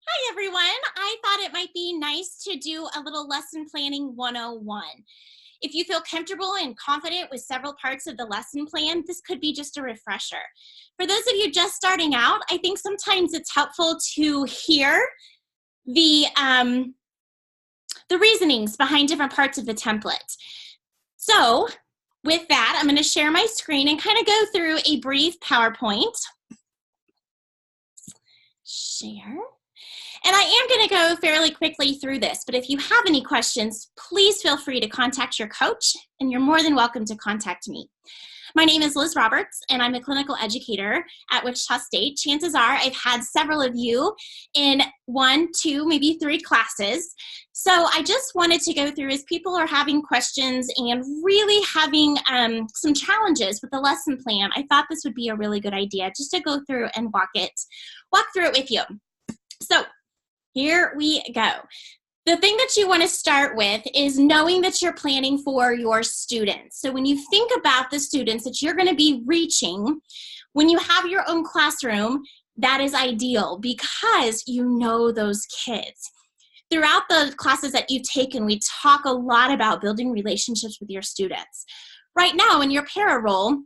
Hi everyone. I thought it might be nice to do a little lesson planning 101. If you feel comfortable and confident with several parts of the lesson plan, this could be just a refresher. For those of you just starting out, I think sometimes it's helpful to hear the reasonings behind different parts of the template. So with that, I'm going to share my screen and kind of go through a brief PowerPoint. Share. And I am going to go fairly quickly through this, but if you have any questions, please feel free to contact your coach, and you're more than welcome to contact me. My name is Liz Roberts, and I'm a clinical educator at Wichita State. Chances are I've had several of you in 1, 2, maybe 3 classes. So I just wanted to go through as people are having questions and really having some challenges with the lesson plan. I thought this would be a really good idea just to go through and walk through it with you. So here we go. The thing that you want to start with is knowing that you're planning for your students. So when you think about the students that you're going to be reaching, when you have your own classroom, that is ideal because you know those kids. Throughout the classes that you've taken, we talk a lot about building relationships with your students. Right now in your para role,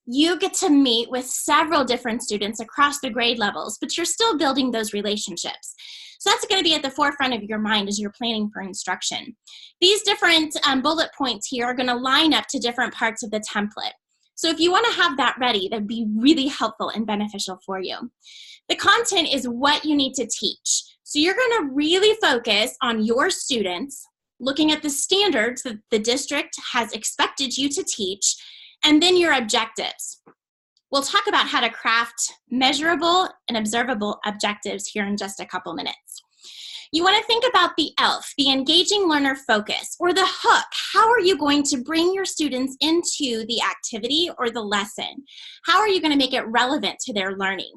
you get to meet with several different students across the grade levels, but you're still building those relationships. So that's going to be at the forefront of your mind as you're planning for instruction. These different bullet points here are going to line up to different parts of the template. So if you want to have that ready, that'd be really helpful and beneficial for you. The content is what you need to teach. So you're going to really focus on your students, looking at the standards that the district has expected you to teach, and then your objectives. We'll talk about how to craft measurable and observable objectives here in just a couple minutes. You want to think about the ELF, the engaging learner focus, or the hook. How are you going to bring your students into the activity or the lesson? How are you going to make it relevant to their learning?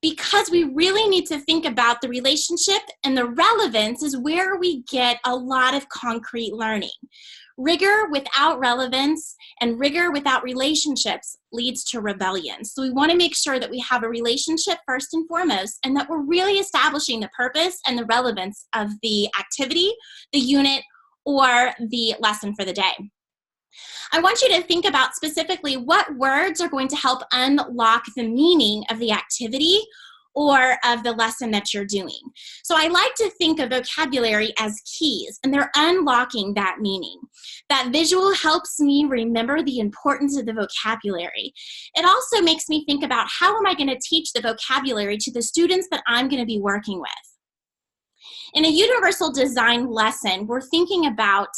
Because we really need to think about the relationship, and the relevance is where we get a lot of concrete learning. Rigor without relevance and rigor without relationships leads to rebellion. So we want to make sure that we have a relationship first and foremost, and that we're really establishing the purpose and the relevance of the activity, the unit, or the lesson for the day. I want you to think about specifically what words are going to help unlock the meaning of the activity or of the lesson that you're doing. So I like to think of vocabulary as keys, and they're unlocking that meaning. That visual helps me remember the importance of the vocabulary. It also makes me think about how am I going to teach the vocabulary to the students that I'm going to be working with. In a universal design lesson, we're thinking about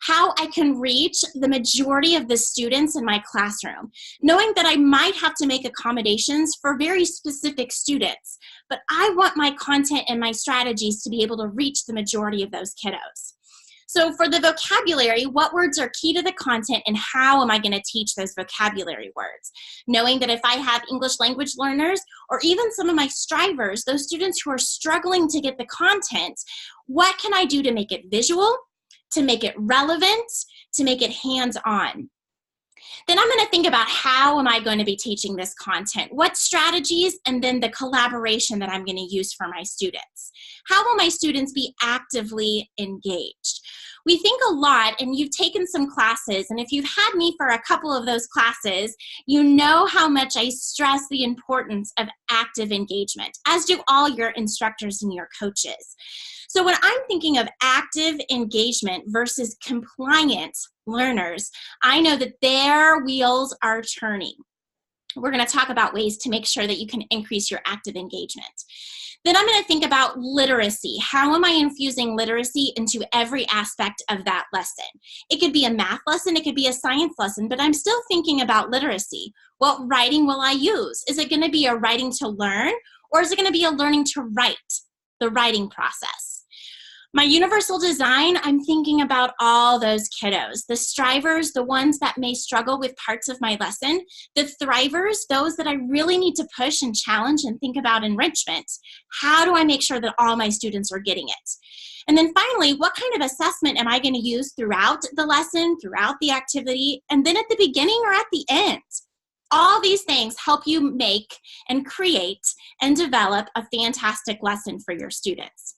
how I can reach the majority of the students in my classroom, knowing that I might have to make accommodations for very specific students, but I want my content and my strategies to be able to reach the majority of those kiddos. So for the vocabulary, what words are key to the content and how am I going to teach those vocabulary words? Knowing that if I have English language learners or even some of my strivers, those students who are struggling to get the content, what can I do to make it visual, to make it relevant, to make it hands-on? Then I'm going to think about how am I going to be teaching this content? What strategies, and then the collaboration that I'm going to use for my students. How will my students be actively engaged? We think a lot, and you've taken some classes, and if you've had me for a couple of those classes, you know how much I stress the importance of active engagement, as do all your instructors and your coaches. So when I'm thinking of active engagement versus compliant learners, I know that their wheels are turning. We're going to talk about ways to make sure that you can increase your active engagement. Then I'm going to think about literacy. How am I infusing literacy into every aspect of that lesson? It could be a math lesson, it could be a science lesson, but I'm still thinking about literacy. What writing will I use? Is it going to be a writing to learn, or is it going to be a learning to write, the writing process? My universal design, I'm thinking about all those kiddos, the strivers, the ones that may struggle with parts of my lesson, the thrivers, those that I really need to push and challenge and think about enrichment. How do I make sure that all my students are getting it? And then finally, what kind of assessment am I going to use throughout the lesson, throughout the activity, and then at the beginning or at the end? All these things help you make and create and develop a fantastic lesson for your students.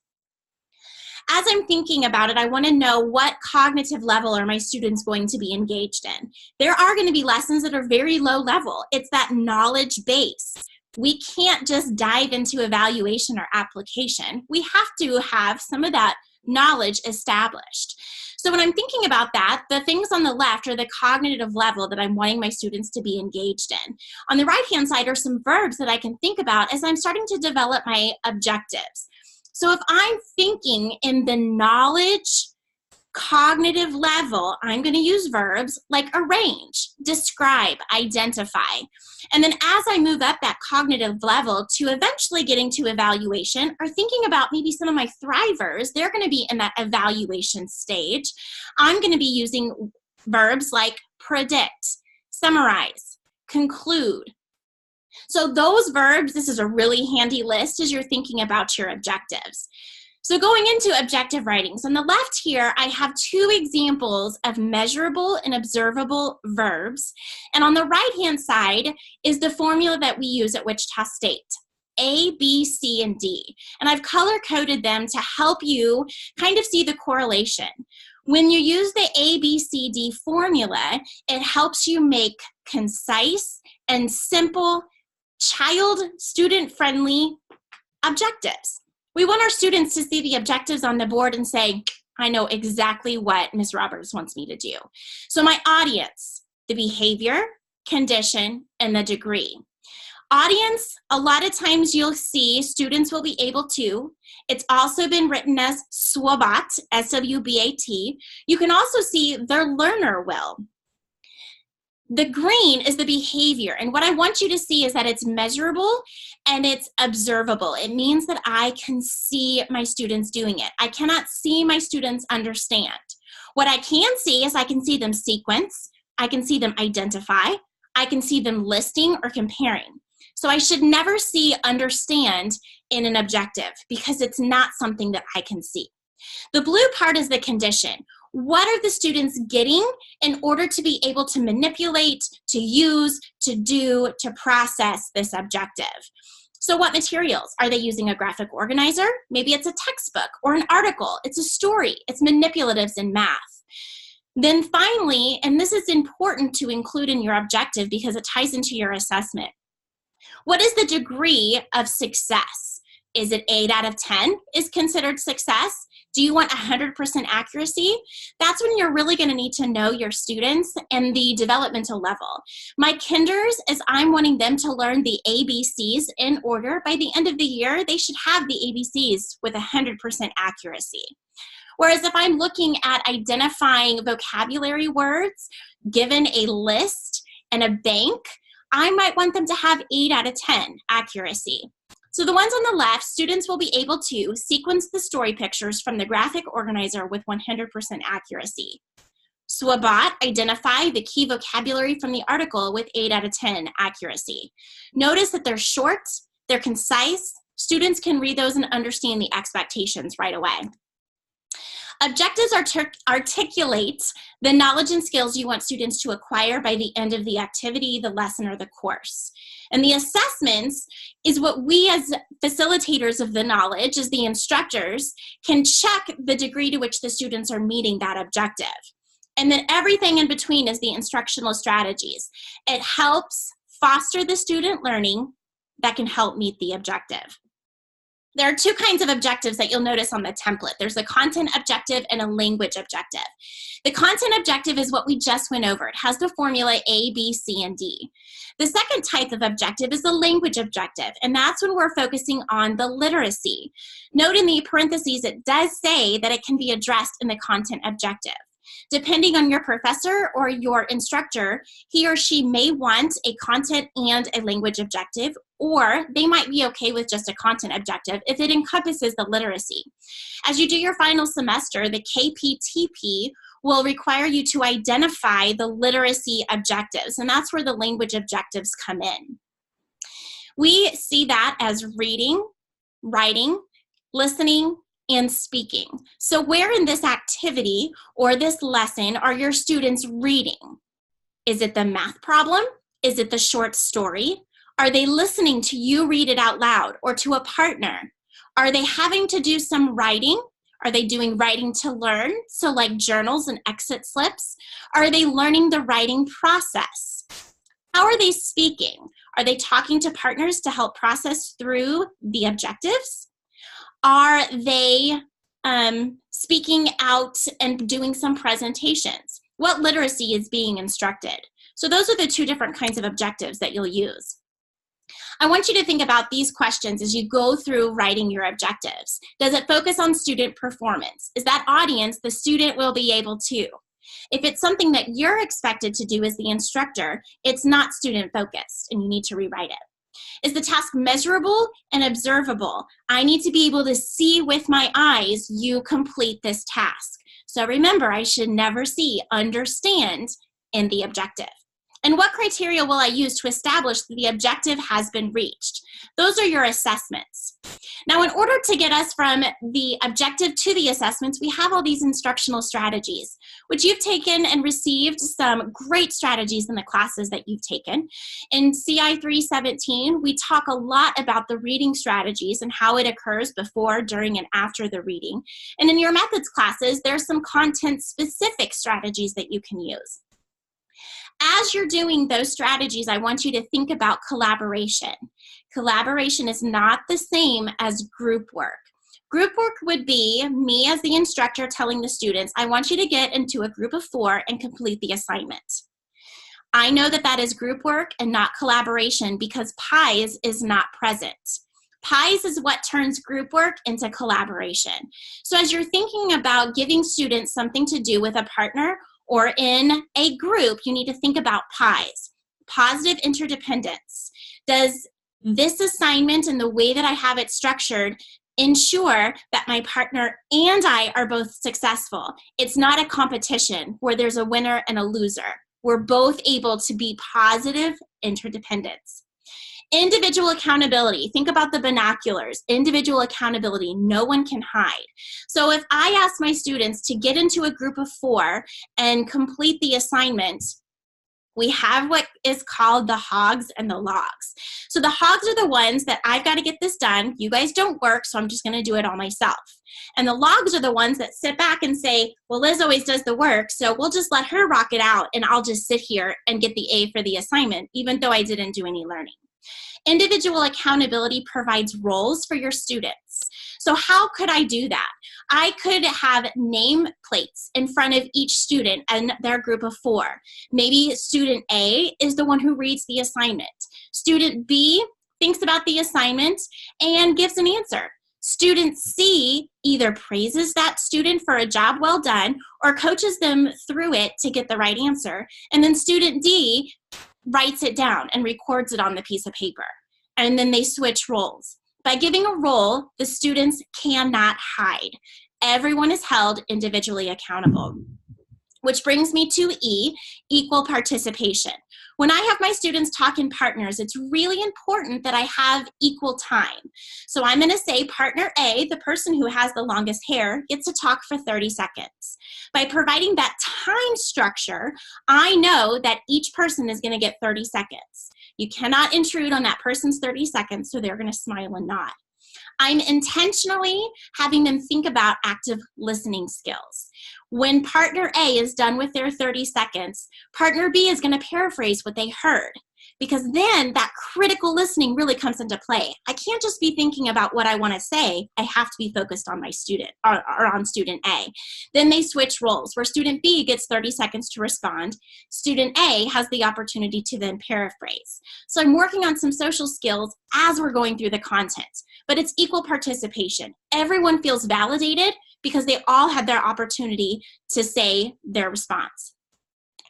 As I'm thinking about it, I want to know what cognitive level are my students going to be engaged in. There are going to be lessons that are very low level. It's that knowledge base. We can't just dive into evaluation or application. We have to have some of that knowledge established. So when I'm thinking about that, the things on the left are the cognitive level that I'm wanting my students to be engaged in. On the right-hand side are some verbs that I can think about as I'm starting to develop my objectives. So if I'm thinking in the knowledge cognitive level, I'm going to use verbs like arrange, describe, identify. And then as I move up that cognitive level to eventually getting to evaluation or thinking about maybe some of my thrivers, they're going to be in that evaluation stage. I'm going to be using verbs like predict, summarize, conclude. So those verbs, this is a really handy list as you're thinking about your objectives. So going into objective writings, on the left here, I have two examples of measurable and observable verbs. And on the right-hand side is the formula that we use at Wichita State, A, B, C, and D. And I've color-coded them to help you kind of see the correlation. When you use the A, B, C, D formula, it helps you make concise and simple, child, student-friendly objectives. We want our students to see the objectives on the board and say, I know exactly what Ms. Roberts wants me to do. So my audience, the behavior, condition, and the degree. Audience, a lot of times you'll see students will be able to. It's also been written as SWBAT, S-W-B-A-T. You can also see their learner will. The green is the behavior, and what I want you to see is that it's measurable and it's observable. It means that I can see my students doing it. I cannot see my students understand. What I can see is I can see them sequence, I can see them identify, I can see them listing or comparing. So I should never see understand in an objective because it's not something that I can see. The blue part is the condition. What are the students getting in order to be able to manipulate, to use, to do, to process this objective? So what materials? Are they using a graphic organizer? Maybe it's a textbook or an article. It's a story. It's manipulatives in math. Then finally, and this is important to include in your objective because it ties into your assessment, what is the degree of success? Is it 8 out of 10 is considered success? Do you want 100% accuracy? That's when you're really going to need to know your students and the developmental level. My kinders, as I'm wanting them to learn the ABCs in order, by the end of the year, they should have the ABCs with 100% accuracy. Whereas if I'm looking at identifying vocabulary words, given a list and a bank, I might want them to have 8 out of 10 accuracy. So the ones on the left, students will be able to sequence the story pictures from the graphic organizer with 100% accuracy. SWBAT, identify the key vocabulary from the article with 8 out of 10 accuracy. Notice that they're short, they're concise, students can read those and understand the expectations right away. Objectives articulate the knowledge and skills you want students to acquire by the end of the activity, the lesson, or the course. And the assessments is what we as facilitators of the knowledge, as the instructors, can check the degree to which the students are meeting that objective. And then everything in between is the instructional strategies. It helps foster the student learning that can help meet the objective. There are two kinds of objectives that you'll notice on the template. There's a content objective and a language objective. The content objective is what we just went over. It has the formula A, B, C, and D. The second type of objective is the language objective, and that's when we're focusing on the literacy. Note in the parentheses, it does say that it can be addressed in the content objective. Depending on your professor or your instructor, he or she may want a content and a language objective, or they might be okay with just a content objective if it encompasses the literacy. As you do your final semester, the KPTP will require you to identify the literacy objectives, and that's where the language objectives come in. We see that as reading, writing, listening, and speaking. So where in this activity or this lesson are your students reading? Is it the math problem? Is it the short story? Are they listening to you read it out loud or to a partner? Are they having to do some writing? Are they doing writing to learn? So like journals and exit slips? Are they learning the writing process? How are they speaking? Are they talking to partners to help process through the objectives? Are they speaking out and doing some presentations? What literacy is being instructed? So those are the two different kinds of objectives that you'll use. I want you to think about these questions as you go through writing your objectives. Does it focus on student performance? Is that audience the student will be able to? If it's something that you're expected to do as the instructor, it's not student focused and you need to rewrite it. Is the task measurable and observable? I need to be able to see with my eyes you complete this task. So remember, I should never see understand in the objective. And what criteria will I use to establish that the objective has been reached? Those are your assessments. Now, in order to get us from the objective to the assessments, we have all these instructional strategies, which you've taken and received some great strategies in the classes that you've taken. In CI 317, we talk a lot about the reading strategies and how it occurs before, during, and after the reading. And in your methods classes, there's some content-specific strategies that you can use. As you're doing those strategies, I want you to think about collaboration. Collaboration is not the same as group work. Group work would be me as the instructor telling the students, I want you to get into a group of 4 and complete the assignment. I know that that is group work and not collaboration because PIES is not present. PIES is what turns group work into collaboration. So as you're thinking about giving students something to do with a partner or in a group, you need to think about PIES. Positive interdependence. Does this assignment and the way that I have it structured ensure that my partner and I are both successful? It's not a competition where there's a winner and a loser. We're both able to be positive interdependence. Individual accountability. Think about the binoculars. Individual accountability. No one can hide. So if I ask my students to get into a group of 4 and complete the assignment, we have what is called the hogs and the logs. So the hogs are the ones that I've got to get this done. You guys don't work, so I'm just going to do it all myself. And the logs are the ones that sit back and say, well, Liz always does the work, so we'll just let her rock it out, and I'll just sit here and get the A for the assignment, even though I didn't do any learning. Individual accountability provides roles for your students. So how could I do that? I could have name plates in front of each student and their group of 4. Maybe student A is the one who reads the assignment. Student B thinks about the assignment and gives an answer. Student C either praises that student for a job well done or coaches them through it to get the right answer. And then student D writes it down and records it on the piece of paper. And then they switch roles. By giving a role, the students cannot hide. Everyone is held individually accountable. Which brings me to E, equal participation. When I have my students talk in partners, it's really important that I have equal time. So I'm going to say partner A, the person who has the longest hair, gets to talk for 30 seconds. By providing that time structure, I know that each person is going to get 30 seconds. You cannot intrude on that person's 30 seconds, so they're going to smile and nod. I'm intentionally having them think about active listening skills. When partner A is done with their 30 seconds, partner B is going to paraphrase what they heard, because then that critical listening really comes into play. I can't just be thinking about what I want to say. I have to be focused on my student or on student A. Then they switch roles where student B gets 30 seconds to respond. Student A has the opportunity to then paraphrase. So I'm working on some social skills as we're going through the content, but it's equal participation. Everyone feels validated because they all had their opportunity to say their response.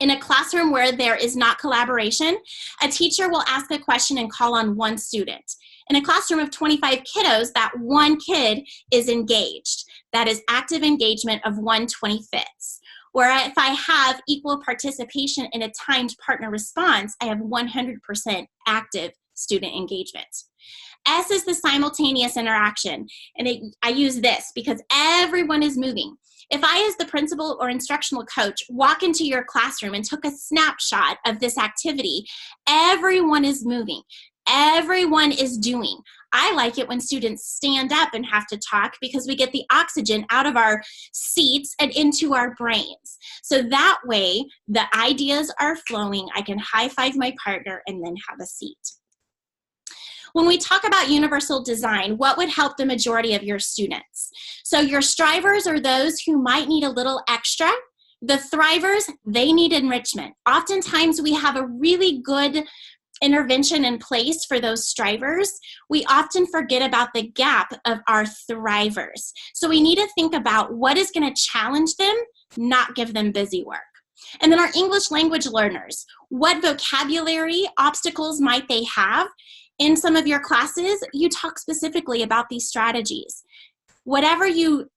In a classroom where there is not collaboration, a teacher will ask a question and call on one student. In a classroom of 25 kiddos, that one kid is engaged. That is active engagement of 1/25. Where if I have equal participation in a timed partner response, I have 100% active student engagement. S is the simultaneous interaction, and I use this because everyone is moving. If I, as the principal or instructional coach, walk into your classroom and took a snapshot of this activity, everyone is moving. everyone is doing. I like it when students stand up and have to talk because we get the oxygen out of our seats and into our brains. So that way, the ideas are flowing. I can high five my partner and then have a seat. When we talk about universal design, what would help the majority of your students? So your strivers are those who might need a little extra. The thrivers, they need enrichment. Oftentimes we have a really good intervention in place for those strivers. We often forget about the gap of our thrivers. So we need to think about what is going to challenge them, not give them busy work. And then our English language learners, what vocabulary obstacles might they have? In some of your classes, you talk specifically about these strategies. Whatever you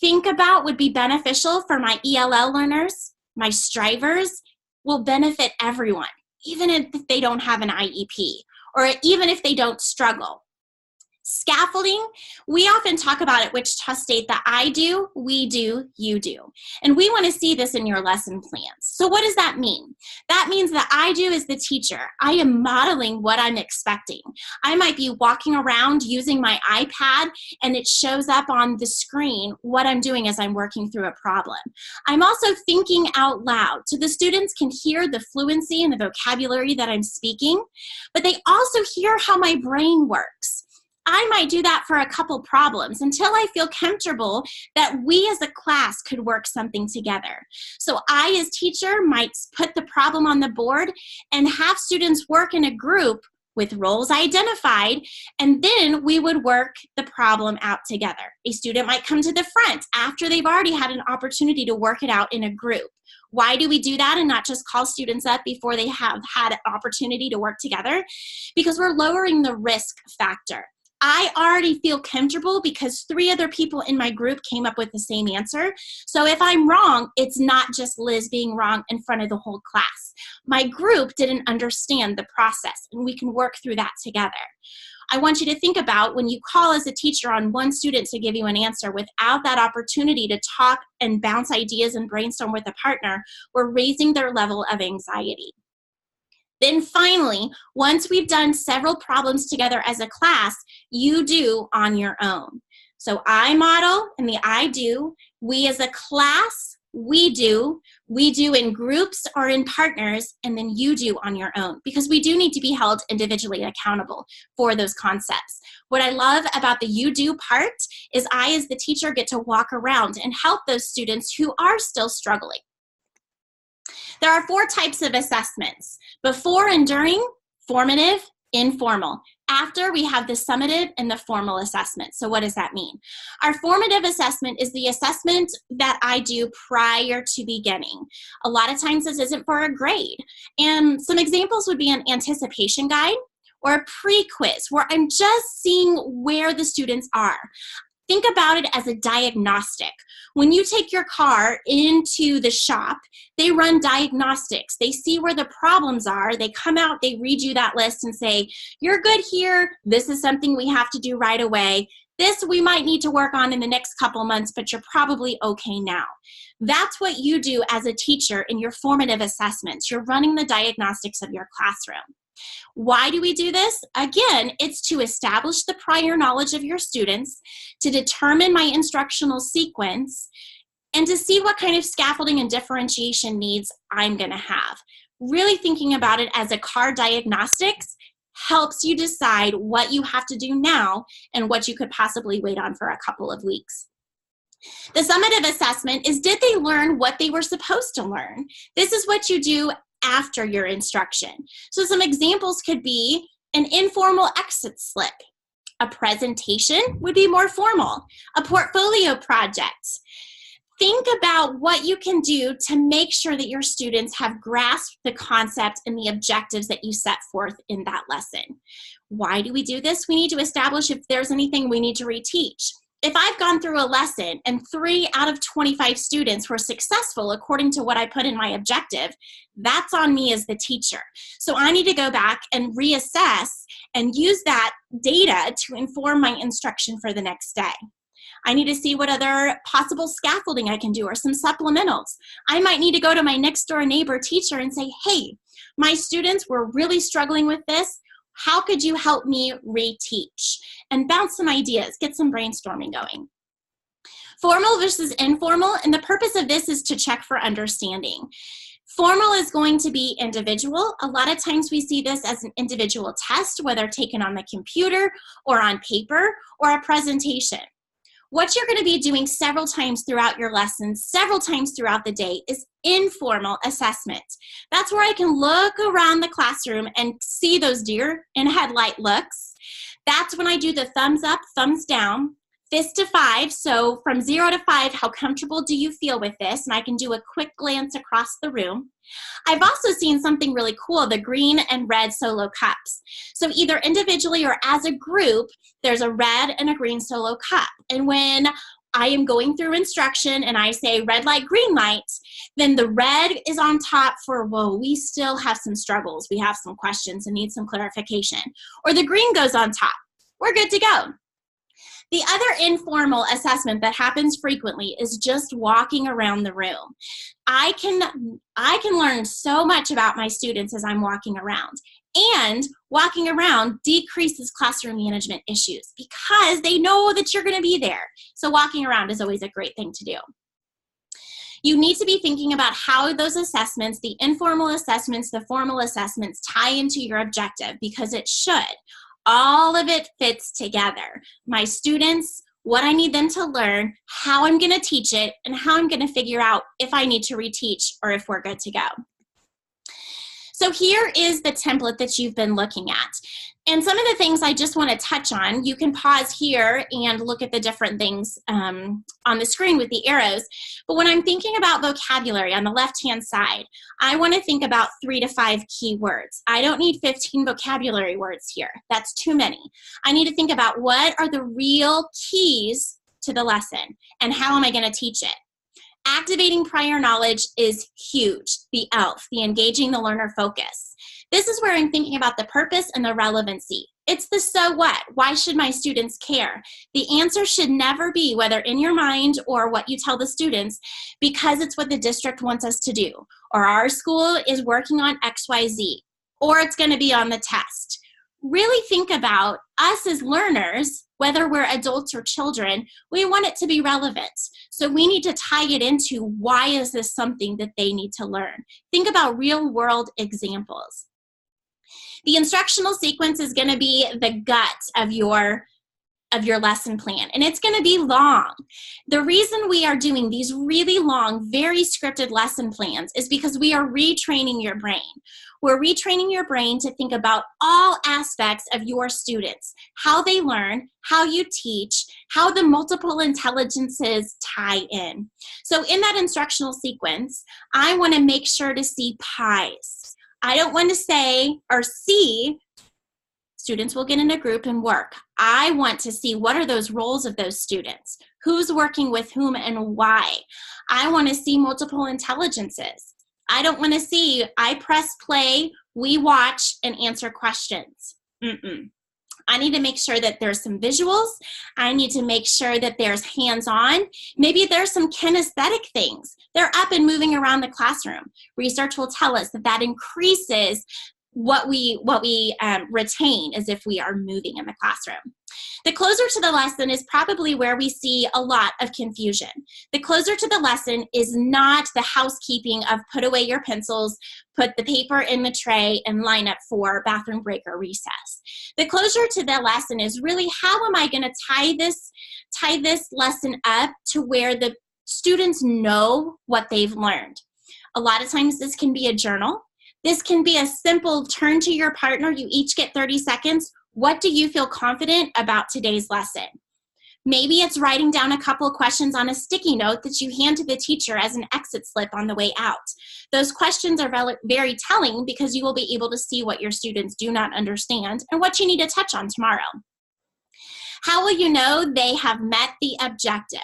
think about would be beneficial for my ELL learners, my strivers, will benefit everyone, even if they don't have an IEP, or even if they don't struggle. Scaffolding, we often talk about it, which state that I do, we do, you do. And we want to see this in your lesson plans. So what does that mean? That means that I do as the teacher. I am modeling what I'm expecting. I might be walking around using my iPad and it shows up on the screen what I'm doing as I'm working through a problem. I'm also thinking out loud so the students can hear the fluency and the vocabulary that I'm speaking, but they also hear how my brain works. I might do that for a couple problems until I feel comfortable that we as a class could work something together. So I as teacher might put the problem on the board and have students work in a group with roles identified, and then we would work the problem out together. A student might come to the front after they've already had an opportunity to work it out in a group. Why do we do that and not just call students up before they have had an opportunity to work together? Because we're lowering the risk factor. I already feel comfortable because 3 other people in my group came up with the same answer. So if I'm wrong, it's not just Liz being wrong in front of the whole class. My group didn't understand the process, and we can work through that together. I want you to think about when you call as a teacher on one student to give you an answer without that opportunity to talk and bounce ideas and brainstorm with a partner, we're raising their level of anxiety. Then finally, once we've done several problems together as a class, you do on your own. So I model and the I do. We as a class, we do in groups or in partners, and then you do on your own, because we do need to be held individually accountable for those concepts. What I love about the you do part is I as the teacher get to walk around and help those students who are still struggling. There are 4 types of assessments: before and during, formative, informal. After, we have the summative and the formal assessment. So what does that mean? Our formative assessment is the assessment that I do prior to beginning. A lot of times this isn't for a grade. And some examples would be an anticipation guide or a pre-quiz where I'm just seeing where the students are. Think about it as a diagnostic. When you take your car into the shop, they run diagnostics. They see where the problems are. They come out, they read you that list and say, you're good here. This is something we have to do right away. This we might need to work on in the next couple months, but you're probably okay now. That's what you do as a teacher in your formative assessments. You're running the diagnostics of your classroom. Why do we do this? Again, it's to establish the prior knowledge of your students, to determine my instructional sequence, and to see what kind of scaffolding and differentiation needs I'm going to have. Really thinking about it as a car diagnostics helps you decide what you have to do now and what you could possibly wait on for a couple of weeks. The summative assessment is, did they learn what they were supposed to learn? This is what you do after your instruction. So some examples could be an informal exit slip. A presentation would be more formal. A portfolio project. Think about what you can do to make sure that your students have grasped the concept and the objectives that you set forth in that lesson. Why do we do this? We need to establish if there's anything we need to reteach. If I've gone through a lesson and 3 out of 25 students were successful according to what I put in my objective, that's on me as the teacher. So I need to go back and reassess and use that data to inform my instruction for the next day. I need to see what other possible scaffolding I can do or some supplementals. I might need to go to my next door neighbor teacher and say, hey, my students were really struggling with this. How could you help me reteach? And bounce some ideas, get some brainstorming going. Formal versus informal, and the purpose of this is to check for understanding. Formal is going to be individual. A lot of times we see this as an individual test, whether taken on the computer or on paper or a presentation. What you're going to be doing several times throughout your lessons, several times throughout the day, is informal assessment. That's where I can look around the classroom and see those deer in headlight looks. That's when I do the thumbs up, thumbs down, fist to 5. So from 0 to 5, how comfortable do you feel with this? And I can do a quick glance across the room. I've also seen something really cool, the green and red solo cups. So either individually or as a group, there's a red and a green solo cup. And when I am going through instruction and I say red light, green light, then the red is on top for, whoa, we still have some struggles. We have some questions and need some clarification. Or the green goes on top. We're good to go. The other informal assessment that happens frequently is just walking around the room. I can learn so much about my students as I'm walking around. And walking around decreases classroom management issues because they know that you're going to be there. So walking around is always a great thing to do. You need to be thinking about how those assessments, the informal assessments, the formal assessments, tie into your objective, because it should. All of it fits together. My students, what I need them to learn, how I'm going to teach it, and how I'm going to figure out if I need to reteach or if we're good to go. So here is the template that you've been looking at. And some of the things I just want to touch on, you can pause here and look at the different things on the screen with the arrows. But when I'm thinking about vocabulary on the left-hand side, I want to think about 3 to 5 key words. I don't need 15 vocabulary words here. That's too many. I need to think about what are the real keys to the lesson and how am I going to teach it. Activating prior knowledge is huge. The ELF, the engaging the learner focus. This is where I'm thinking about the purpose and the relevancy. It's the so what. Why should my students care? The answer should never be, whether in your mind or what you tell the students, because it's what the district wants us to do, or our school is working on XYZ, or it's going to be on the test. Really think about us as learners, whether we're adults or children, we want it to be relevant. So we need to tie it into why is this something that they need to learn. Think about real world examples. The instructional sequence is going to be the gut of your lesson plan, and it's going to be long. The reason we are doing these really long, very scripted lesson plans is because we are retraining your brain. We're retraining your brain to think about all aspects of your students, how they learn, how you teach, how the multiple intelligences tie in. So in that instructional sequence, I want to make sure to see pies. I don't want to say or see students will get in a group and work. I want to see what are those roles of those students, who's working with whom and why. I want to see multiple intelligences. I don't want to see I press play, we watch, and answer questions. I need to make sure that there's some visuals. I need to make sure that there's hands-on. Maybe there's some kinesthetic things. They're up and moving around the classroom. Research will tell us that that increases what we retain as if we are moving in the classroom. The closer to the lesson is probably where we see a lot of confusion. The closer to the lesson is not the housekeeping of put away your pencils, put the paper in the tray, and line up for bathroom break or recess. The closer to the lesson is really how am I going to tie this lesson up to where the students know what they've learned. A lot of times this can be a journal. This can be a simple turn to your partner. You each get 30 seconds. What do you feel confident about today's lesson? Maybe it's writing down a couple of questions on a sticky note that you hand to the teacher as an exit slip on the way out. Those questions are very telling because you will be able to see what your students do not understand and what you need to touch on tomorrow. How will you know they have met the objective?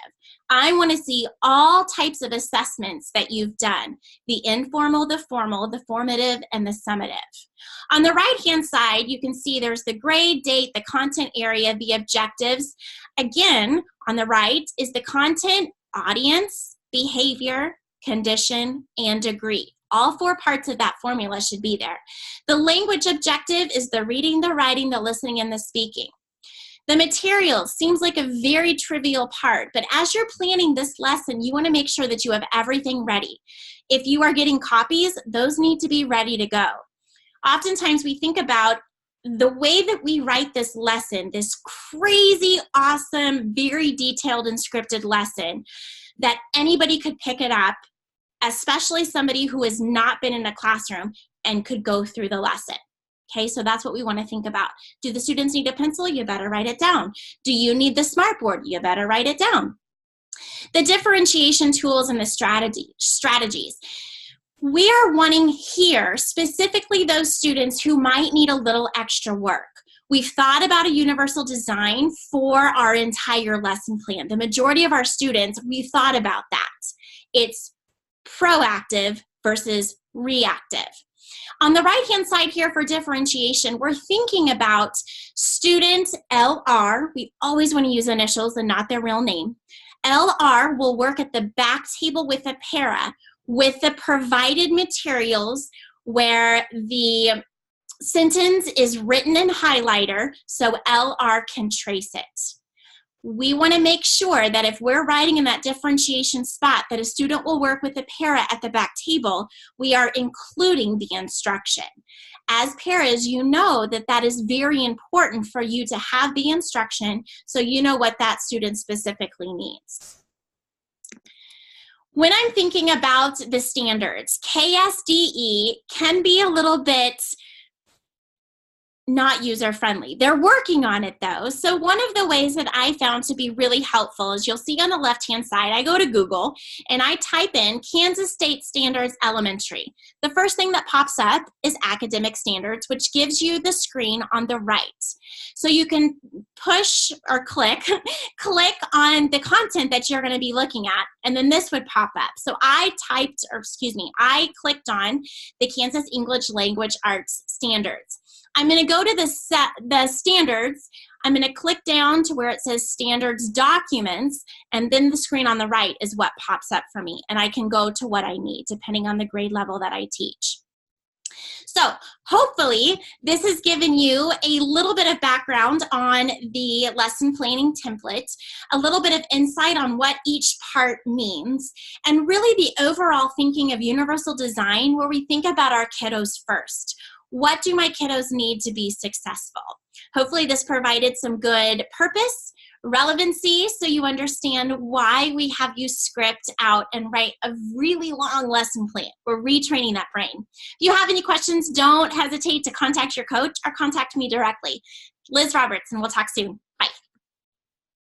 I want to see all types of assessments that you've done, the informal, the formal, the formative, and the summative. On the right-hand side, you can see there's the grade, date, the content area, the objectives. Again, on the right is the content, audience, behavior, condition, and degree. All 4 parts of that formula should be there. The language objective is the reading, the writing, the listening, and the speaking. The materials seems like a very trivial part, but as you're planning this lesson, you want to make sure that you have everything ready. If you are getting copies, those need to be ready to go. Oftentimes we think about the way that we write this lesson, this crazy, awesome, very detailed and scripted lesson, that anybody could pick it up, especially somebody who has not been in a classroom and could go through the lesson. Okay, so that's what we want to think about. Do the students need a pencil? You better write it down. Do you need the smartboard? You better write it down. The differentiation tools and the strategies. We are wanting here specifically those students who might need a little extra work. We've thought about a universal design for our entire lesson plan. The majority of our students, we've thought about that. It's proactive versus reactive. On the right-hand side here for differentiation, we're thinking about student LR. We always want to use initials and not their real name. LR will work at the back table with a para with the provided materials where the sentence is written in highlighter so LR can trace it. We want to make sure that if we're writing in that differentiation spot that a student will work with a para at the back table, we are including the instruction. As paras, you know that that is very important for you to have the instruction so you know what that student specifically needs. When I'm thinking about the standards, KSDE can be a little bit not user-friendly. They're working on it though. So one of the ways that I found to be really helpful is you'll see on the left-hand side, I go to Google and I type in Kansas State Standards Elementary. The first thing that pops up is academic standards, which gives you the screen on the right. So you can push or click on the content that you're going to be looking at, and then this would pop up. So I clicked on the Kansas English Language Arts Standards. I'm going to go to the standards. I'm going to click down to where it says standards documents, and then the screen on the right is what pops up for me, and I can go to what I need depending on the grade level that I teach. So hopefully this has given you a little bit of background on the lesson planning template, a little bit of insight on what each part means, and really the overall thinking of universal design where we think about our kiddos first. What do my kiddos need to be successful? Hopefully this provided some good purpose, relevancy, so you understand why we have you script out and write a really long lesson plan. We're retraining that brain. If you have any questions, don't hesitate to contact your coach or contact me directly. Liz Roberts, and we'll talk soon.